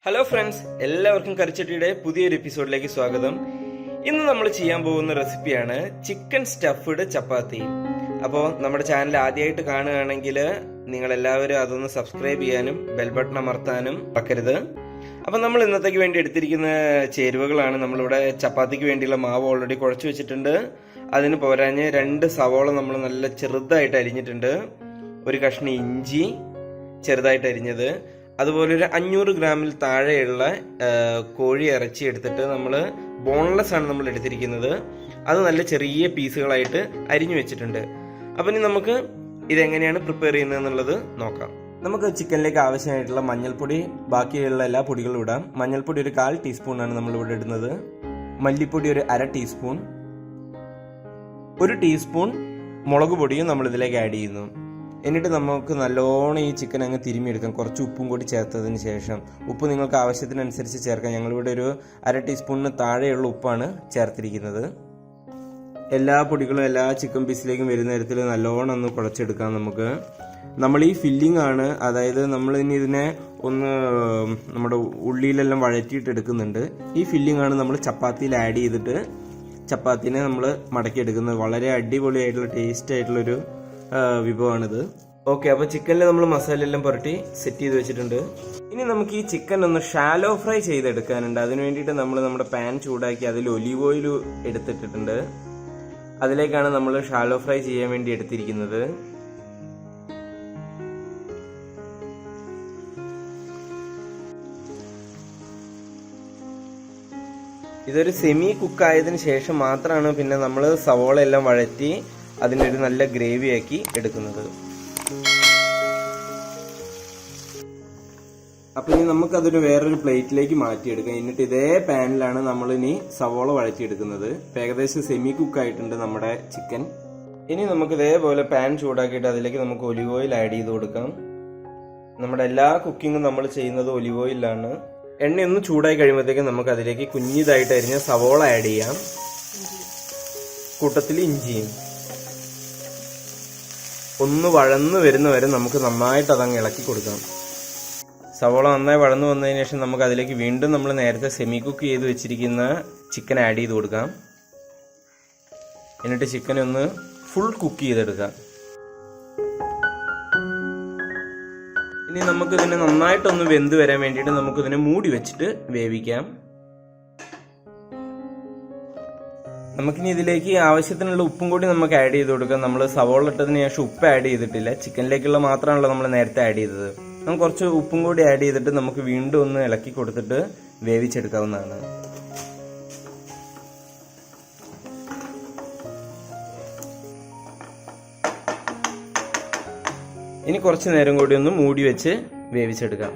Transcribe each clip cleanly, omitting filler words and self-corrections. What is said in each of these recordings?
Hello friends, എല്ലാവർക്കും കറിച്ചട്ടിയുടെ പുതിയൊരു എപ്പിസോഡിലേക്ക് സ്വാഗതം. ഇന്ന് നമ്മൾ ചെയ്യാൻ പോകുന്ന റെസിപ്പിയാണ് ചിക്കൻ സ്റ്റഫ്ഡ് ചപ്പാത്തി. അപ്പോൾ നമ്മുടെ ചാനൽ ആദ്യമായിട്ട് കാണുകയാണെങ്കിൽ നിങ്ങൾ എല്ലാവരും അതൊന്ന് സബ്സ്ക്രൈബ് ചെയ്യാനും ബെൽ ബട്ടൺ അമർത്താനും മറക്കരുത്. അപ്പം നമ്മൾ ഇന്നത്തേക്ക് വേണ്ടി എടുത്തിരിക്കുന്ന ചേരുവകളാണ്. നമ്മളിവിടെ ചപ്പാത്തിക്ക് വേണ്ടിയുള്ള മാവ് ഓൾറെഡി കുഴച്ച് വെച്ചിട്ടുണ്ട്. അതിന് പോരാഞ്ഞ് 2 സവോള നമ്മൾ നല്ല ചെറുതായിട്ട് അരിഞ്ഞിട്ടുണ്ട്, ഒരു കഷ്ണം ഇഞ്ചി ചെറുതായിട്ട് അരിഞ്ഞത്, അതുപോലെ ഒരു 500 ഗ്രാമിൽ താഴെയുള്ള കോഴി ഇറച്ചി എടുത്തിട്ട് നമ്മൾ ബോൺലെസ് ആണ് നമ്മൾ എടുത്തിരിക്കുന്നത്. അത് നല്ല ചെറിയ പീസുകളായിട്ട് അരിഞ്ഞു വെച്ചിട്ടുണ്ട്. അപ്പം ഇനി നമുക്ക് ഇതെങ്ങനെയാണ് പ്രിപ്പയർ ചെയ്യുന്നത് എന്നുള്ളത് നോക്കാം. നമുക്ക് ചിക്കനിലേക്ക് ആവശ്യമായിട്ടുള്ള മഞ്ഞൾപ്പൊടി, ബാക്കിയുള്ള എല്ലാ പൊടികളും ഇടാം. മഞ്ഞൾപ്പൊടി ഒരു 1/4 ടീസ്പൂണാണ് നമ്മളിവിടെ ഇടുന്നത്. മല്ലിപ്പൊടി ഒരു 1/2 ടീസ്പൂൺ, 1 ടീസ്പൂൺ മുളക് പൊടിയും നമ്മൾ ഇതിലേക്ക് ആഡ് ചെയ്യുന്നു. എന്നിട്ട് നമുക്ക് നല്ലോണം ഈ ചിക്കൻ അങ്ങ് തിരുമ്മിയെടുക്കാം. കുറച്ച് ഉപ്പും കൂടി ചേർത്തതിന് ശേഷം, ഉപ്പ് നിങ്ങൾക്ക് ആവശ്യത്തിനനുസരിച്ച് ചേർക്കാം. ഞങ്ങളിവിടെ ഒരു 1/2 ടീസ്പൂണിന് താഴെയുള്ള ഉപ്പാണ് ചേർത്തിരിക്കുന്നത്. എല്ലാ പൊടികളും എല്ലാ ചിക്കൻ പീസിലേക്കും വരുന്ന തരത്തിൽ നല്ലോണം ഒന്ന് കുഴച്ചെടുക്കാം. നമ്മൾ ഈ ഫില്ലിംഗ് ആണ്, അതായത് നമ്മൾ ഇനി ഇതിനെ ഒന്ന് നമ്മുടെ ഉള്ളിയിലെല്ലാം വഴറ്റിയിട്ട് എടുക്കുന്നുണ്ട്. ഈ ഫില്ലിംഗ് ആണ് നമ്മൾ ചപ്പാത്തിയിൽ ആഡ് ചെയ്തിട്ട് ചപ്പാത്തിനെ നമ്മൾ മടക്കിയെടുക്കുന്നത്. വളരെ അടിപൊളിയായിട്ടുള്ള ടേസ്റ്റ് ആയിട്ടുള്ളൊരു വിഭവമാണിത്. ഓക്കെ, അപ്പോൾ ചിക്കനിൽ നമ്മൾ മസാല എല്ലാം പുരട്ടി സെറ്റ് ചെയ്ത് വെച്ചിട്ടുണ്ട്. ഇനി നമുക്ക് ഈ ചിക്കൻ ഒന്ന് ഷാലോ ഫ്രൈ ചെയ്തെടുക്കാനുണ്ട്. അതിന് വേണ്ടിയിട്ട് നമ്മൾ നമ്മുടെ പാൻ ചൂടാക്കി അതിൽ ഒലിവ് ഓയിൽ എടുത്തിട്ടുണ്ട്. അതിലേക്കാണ് നമ്മൾ ഷാലോ ഫ്രൈ ചെയ്യാൻ വേണ്ടി എടുത്തിരിക്കുന്നത്. ഇതൊരു സെമി കുക്കായതിനു ശേഷം മാത്രമാണ് പിന്നെ നമ്മൾ സവോള എല്ലാം വഴറ്റി അതിനൊരു നല്ല ഗ്രേവി ആക്കി എടുക്കുന്നത്. അപ്പൊ ഇനി നമുക്കതൊരു വേറൊരു പ്ലേറ്റിലേക്ക് മാറ്റിയെടുക്കാം. എന്നിട്ട് ഇതേ പാനിലാണ് നമ്മൾ ഇനി സവോള വഴറ്റിയെടുക്കുന്നത്. ഏകദേശം സെമി കുക്ക് ആയിട്ടുണ്ട് നമ്മുടെ ചിക്കൻ. ഇനി നമുക്ക് ഇതേപോലെ പാൻ ചൂടാക്കിയിട്ട് അതിലേക്ക് നമുക്ക് ഒലിവ് ഓയിൽ ആഡ് ചെയ്ത് കൊടുക്കാം. നമ്മുടെ എല്ലാ കുക്കിങ്ങും നമ്മൾ ചെയ്യുന്നത് ഒലിവ് ഓയിലാണ്. എണ്ണയൊന്ന് ചൂടായി കഴിയുമ്പോഴത്തേക്കും നമുക്ക് അതിലേക്ക് കുഞ്ഞിതായിട്ട് അരിഞ്ഞ സവോള ആഡ് ചെയ്യാം. കൂട്ടത്തിൽ ഇഞ്ചിയും ഒന്ന് വഴന്നു വരുന്ന വരെ നമുക്ക് നന്നായിട്ട് അതങ്ങ് ഇളക്കി കൊടുക്കാം. സവോള നന്നായി വഴന്നു വന്നതിന് ശേഷം നമുക്ക് അതിലേക്ക് വീണ്ടും നമ്മൾ നേരത്തെ സെമി കുക്ക് ചെയ്ത് വെച്ചിരിക്കുന്ന ചിക്കൻ ആഡ് ചെയ്ത് കൊടുക്കാം. എന്നിട്ട് ചിക്കൻ ഒന്ന് ഫുൾ കുക്ക് ചെയ്തെടുക്കാം. ഇനി നമുക്കിതിനെ നന്നായിട്ടൊന്ന് വെന്ത് വരാൻ വേണ്ടിയിട്ട് നമുക്കിതിനെ മൂടി വെച്ചിട്ട് വേവിക്കാം. നമുക്കിനി ഇതിലേക്ക് ആവശ്യത്തിനുള്ള ഉപ്പും കൂടി നമുക്ക് ആഡ് ചെയ്ത് കൊടുക്കാം. നമ്മൾ സവോള ഇട്ടതിന് ശേഷം ഉപ്പ് ആഡ് ചെയ്തിട്ടില്ല, ചിക്കനിലേക്കുള്ള മാത്രമാണല്ലോ നമ്മൾ നേരത്തെ ആഡ് ചെയ്തത്. നമുക്ക് കുറച്ച് ഉപ്പും കൂടി ആഡ് ചെയ്തിട്ട് നമുക്ക് വീണ്ടും ഒന്ന് ഇളക്കി കൊടുത്തിട്ട് വേവിച്ചെടുക്കാവുന്നതാണ്. ഇനി കുറച്ച് നേരം കൂടി ഒന്ന് മൂടി വെച്ച് വേവിച്ചെടുക്കാം.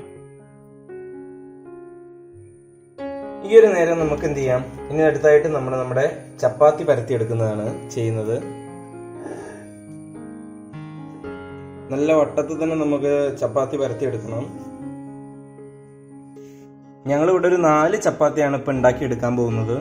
ഈ ഒരു നേരം നമുക്ക് എന്ത് ചെയ്യാം, ഇനി അടുത്തായിട്ട് നമ്മുടെ ചപ്പാത്തി പരത്തിയെടുക്കുന്നതാണ് ചെയ്യുന്നത്. നല്ല വട്ടത്തിൽ തന്നെ നമുക്ക് ചപ്പാത്തി പരത്തിയെടുക്കണം. ഞങ്ങളിവിടെ ഒരു 4 ചപ്പാത്തിയാണ് ഇപ്പൊ ഉണ്ടാക്കി എടുക്കാൻ പോകുന്നത്.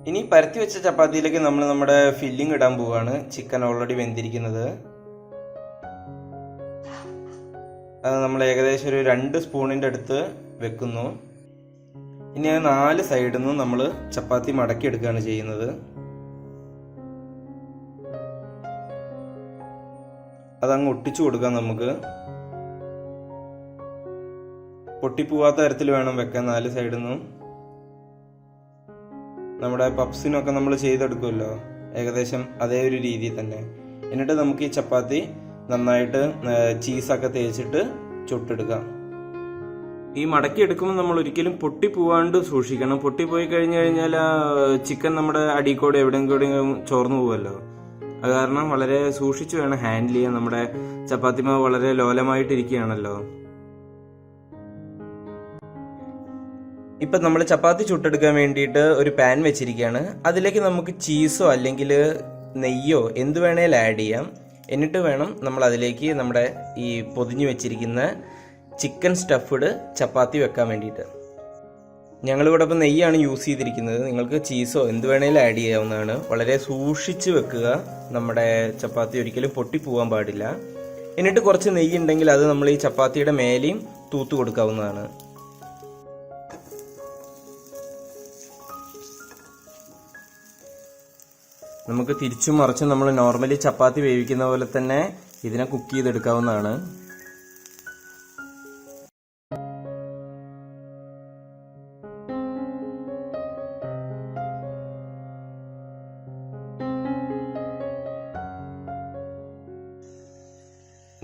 ഇനി പരത്തി വെച്ച ചപ്പാത്തിയിലേക്ക് നമ്മൾ നമ്മുടെ ഫില്ലിംഗ് ഇടാൻ പോവുകയാണ്. ചിക്കൻ ഓൾറെഡി വെന്തിരിക്കുന്നത്. അത് നമ്മൾ ഏകദേശം ഒരു 2 സ്പൂണിന്റെ അടുത്ത് വെക്കുന്നു. ഇനി അത് 4 സൈഡിൽ നിന്നും നമ്മൾ ചപ്പാത്തി മടക്കി എടുക്കുകയാണ് ചെയ്യുന്നത്. അതങ്ങ് ഒട്ടിച്ചു കൊടുക്കാം. നമുക്ക് പൊട്ടിപ്പോവാത്ത തരത്തിൽ വേണം വെക്കാൻ 4 സൈഡിൽ നിന്നും. നമ്മുടെ പപ്സിനൊക്കെ നമ്മൾ ചെയ്തെടുക്കുമല്ലോ, ഏകദേശം അതേ ഒരു രീതിയിൽ തന്നെ. എന്നിട്ട് നമുക്ക് ഈ ചപ്പാത്തി നന്നായിട്ട് ചീസൊക്കെ തേച്ചിട്ട് ചുട്ടെടുക്കാം. ഈ മടക്കി എടുക്കുമ്പോൾ നമ്മൾ ഒരിക്കലും പൊട്ടിപ്പോവാണ്ട് സൂക്ഷിക്കണം. പൊട്ടിപ്പോയി കഴിഞ്ഞു കഴിഞ്ഞാൽ ആ ചിക്കൻ നമ്മുടെ അടിക്കൂടെ എവിടെയെങ്കിലും ചോർന്നു പോവുമല്ലോ. അത് കാരണം വളരെ സൂക്ഷിച്ചു വേണം ഹാൻഡിൽ ചെയ്യാൻ. നമ്മുടെ ചപ്പാത്തി മാവ് വളരെ ലോലമായിട്ടിരിക്കുകയാണല്ലോ. ഇപ്പൊ നമ്മൾ ചപ്പാത്തി ചുട്ടെടുക്കാൻ വേണ്ടിയിട്ട് ഒരു പാൻ വെച്ചിരിക്കുകയാണ്. അതിലേക്ക് നമുക്ക് ചീസോ അല്ലെങ്കിൽ നെയ്യോ എന്ത് വേണേലും ആഡ് ചെയ്യാം. എന്നിട്ട് വേണം നമ്മൾ അതിലേക്ക് നമ്മുടെ ഈ പൊതിഞ്ഞു വെച്ചിരിക്കുന്ന ചിക്കൻ സ്റ്റഫ്ഡ് ചപ്പാത്തി വെക്കാൻ വേണ്ടിയിട്ട്. ഞങ്ങളിവിടെ ഇപ്പം നെയ്യാണ് യൂസ് ചെയ്തിരിക്കുന്നത്. നിങ്ങൾക്ക് ചീസോ എന്ത് വേണേലും ആഡ് ചെയ്യാവുന്നതാണ്. വളരെ സൂക്ഷിച്ച് വെക്കുക. നമ്മുടെ ചപ്പാത്തി ഒരിക്കലും പൊട്ടിപ്പോവാൻ പാടില്ല. എന്നിട്ട് കുറച്ച് നെയ്യ് ഉണ്ടെങ്കിൽ അത് നമ്മൾ ഈ ചപ്പാത്തിയുടെ മേലെയും തൂത്ത് കൊടുക്കാവുന്നതാണ്. നമുക്ക് തിരിച്ചും മറിച്ചും നമ്മൾ നോർമലി ചപ്പാത്തി വേവിക്കുന്ന പോലെ തന്നെ ഇതിനെ കുക്ക് ചെയ്തെടുക്കാവുന്നതാണ്.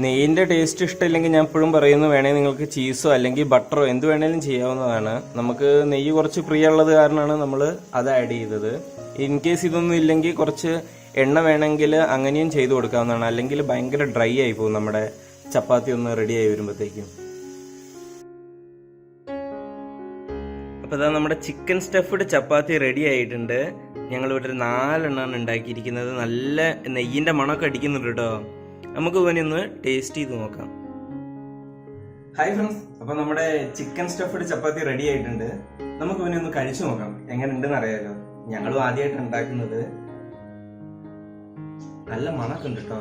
നെയ്യിൻ്റെ ടേസ്റ്റ് ഇഷ്ടമില്ലെങ്കിൽ ഞാൻ എപ്പോഴും പറയുന്നു, വേണമെങ്കിൽ നിങ്ങൾക്ക് ചീസോ അല്ലെങ്കിൽ ബട്ടറോ എന്ത് വേണേലും ചെയ്യാവുന്നതാണ്. നമുക്ക് നെയ്യ് കുറച്ച് പ്രിയമുള്ളത് കാരണമാണ് നമ്മൾ അത് ആഡ് ചെയ്തത്. ഇൻ കേസ് ഇതൊന്നും ഇല്ലെങ്കിൽ കുറച്ച് എണ്ണ വേണമെങ്കിൽ അങ്ങനെയും ചെയ്തു കൊടുക്കാവുന്നതാണ്. അല്ലെങ്കിൽ ഭയങ്കര ഡ്രൈ ആയി പോകും നമ്മുടെ ചപ്പാത്തി ഒന്ന് റെഡി ആയി വരുമ്പോഴത്തേക്കും. അപ്പോൾ ഇതാ നമ്മുടെ ചിക്കൻ സ്റ്റഫ്ഡ് ചപ്പാത്തി റെഡി ആയിട്ടുണ്ട്. ഞങ്ങളിവിടെ 4 എണ്ണമാണ് ഉണ്ടാക്കിയിരിക്കുന്നത്. നല്ല നെയ്യിൻ്റെ മണമൊക്കെ അടിക്കുന്നുണ്ട് കേട്ടോ. നമുക്ക് ഇവനെ ഒന്ന് ടേസ്റ്റ് ചെയ്ത് നോക്കാം. ഹായ് ഫ്രണ്ട്സ്, അപ്പൊ നമ്മുടെ ചിക്കൻ സ്റ്റഫ്ഡ് ചപ്പാത്തി റെഡി ആയിട്ടുണ്ട്. നമുക്ക് ഇവനെ ഒന്ന് കഴിച്ചു നോക്കാം, എങ്ങനെ ഉണ്ടെന്ന് അറിയാലോ. ഞങ്ങളും ആദ്യമായിട്ട് ഉണ്ടാക്കുന്നത്. നല്ല മണമൊക്കെ ഉണ്ട് കേട്ടോ.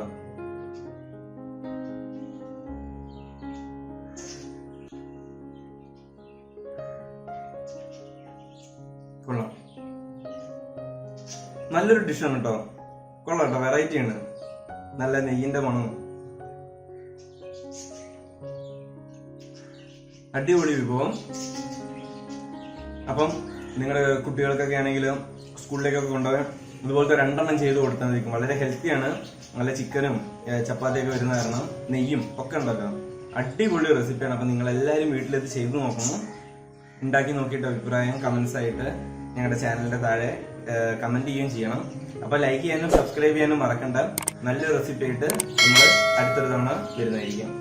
കൊള്ളാം, നല്ലൊരു ഡിഷാണ് കേട്ടോ. കൊള്ളാം കേട്ടോ, വെറൈറ്റി ആണ്. നല്ല നെയ്യിന്റെ മണവും അടിപൊളി വിഭവം. അപ്പം നിങ്ങളുടെ കുട്ടികൾക്കൊക്കെ ആണെങ്കിലും സ്കൂളിലേക്കൊക്കെ കൊണ്ടുപോകാൻ ഇതുപോലത്തെ 2 എണ്ണം ചെയ്ത് കൊടുത്താൽ മതി. വളരെ ഹെൽത്തിയാണ്. നല്ല ചിക്കനും ചപ്പാത്തിയൊക്കെ വരുന്ന കാരണം നെയ്യും ഒക്കെ ഉണ്ടല്ലോ. അടിപൊളി റെസിപ്പിയാണ്. അപ്പം നിങ്ങൾ എല്ലാവരും വീട്ടിലെത്തി ചെയ്ത് നോക്കണം. ഉണ്ടാക്കി നോക്കിയിട്ട് അഭിപ്രായം കമന്റ്സ് ആയിട്ട് ഞങ്ങളുടെ ചാനലിന്റെ താഴെ കമന്റ് ചെയ്യുകയും ചെയ്യണം. അപ്പൊ ലൈക്ക് ചെയ്യാനും സബ്സ്ക്രൈബ് ചെയ്യാനും മറക്കണ്ട. നല്ലൊരു റെസിപ്പി ആയിട്ട് നമ്മൾ അടുത്തൊരു തവണ വരുന്നതായിരിക്കും.